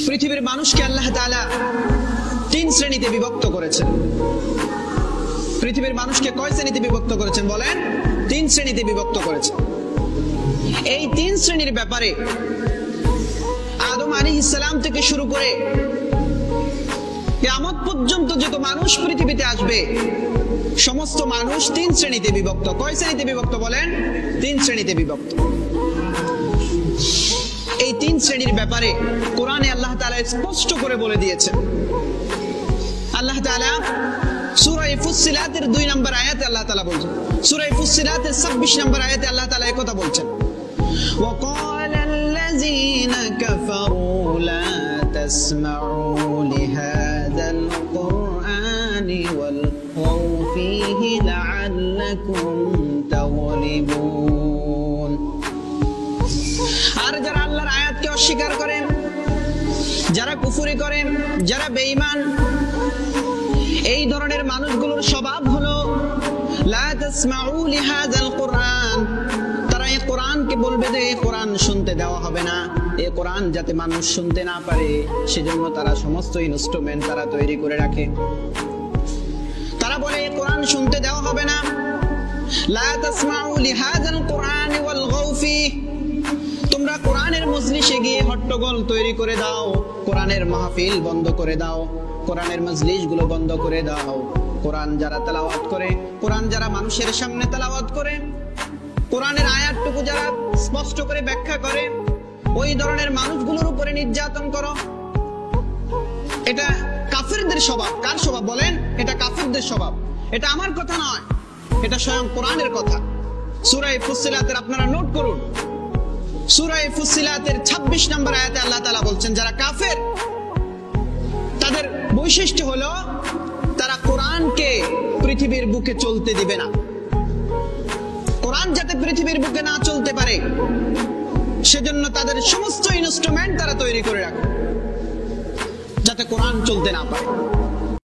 পৃথিবীর মানুষকে আল্লাহ তাআলা তিন শ্রেণীতে বিভক্ত করেছেন। পৃথিবীর মানুষকে কয় শ্রেণীতে বিভক্ত করেছেন বলেন? তিন শ্রেণীতে বিভক্ত করেছেন। এই তিন শ্রেণীর ব্যাপারে আদম আলাইহিস সালাম থেকে শুরু করে কিয়ামত পর্যন্ত যত মানুষ পৃথিবীতে আসবে সমস্ত মানুষ তিন শ্রেণীতে বিভক্ত। কয় শ্রেণীতে বিভক্ত বলেন? তিন শ্রেণীতে বিভক্ত। এই তিন শ্রেণীর ব্যাপারে কোরআনে আল্লাহ তাআলা স্পষ্ট করে বলে দিয়েছেন। আল্লাহ তাআলা সূরা ফুসসিলাতের 2 নম্বর আয়াতে আল্লাহ তাআলা বলছেন, সূরা ফুসসিলাতের 26 নম্বর আয়াতে আল্লাহ তাআলা এই কথা বলছেন, وَقَالَ الَّذِينَ كَفَرُوا لَا تَسْمَعُوا لِهَذَا الْقُرْآنِ وَالْغَوْا فِيهِ لَعَلَّكُمْ تَغْلِبُونَ। আর যারা আল্লাহর আয়াতকে অস্বীকার করে, যারা কুফরি করে, যারা বেঈমান, এই ধরনের মানুষগুলোর স্বভাব হলো লা তাসমাউ লিহাযাল কুরআন, তারা এই কোরআনকে বলবে যে এই কোরআন শুনতে দেওয়া হবে না, এই কোরআন যাতে মানুষ শুনতে না পারে সেজন্য তারা সমস্ত ইনস্ট্রুমেন্ট তারা তৈরি করে রাখে। তারা বলে এই কোরআন শুনতে দেওয়া হবে না, লা তাসমাউ লিহাযাল কুরআন ওয়ালগাউ ফিহি, তোমরা কোরআনের মজলিসে গিয়ে হট্টগোল তৈরি করে দাও, কোরআনের মাহফিল বন্ধ করে দাও, কোরআনের মজলিস গুলো বন্ধ করে দাও। কোরআন যারা তেলাওয়াত করে, কোরআন যারা মানুষের সামনে তেলাওয়াত করে, কোরআনের আয়াতটুকু যারা স্পষ্ট করে ব্যাখ্যা করে, ওই ধরনের মানুষগুলোর উপরে নির্যাতন করো। এটা কাফিরদের স্বভাব। কার স্বভাব বলেন? এটা কাফিরদের স্বভাব। এটা আমার কথা নয়, এটা স্বয়ং কোরআনের কথা। সূরা ফুসসিলাতের আপনারা নোট করুন, সূরা ফুসসিলাতের 26 নম্বর আয়াতে আল্লাহ তাআলা বলছেন যারা কাফের তাদের বৈশিষ্ট্য হলো তারা কোরআনকে পৃথিবীর বুকে চলতে দিবে না। কোরআন যাতে পৃথিবীর বুকে না চলতে পারে সেজন্য তাদের সমস্ত ইনস্ট্রুমেন্ট তারা তৈরি করে রাখে যাতে কোরআন চলতে না পারে।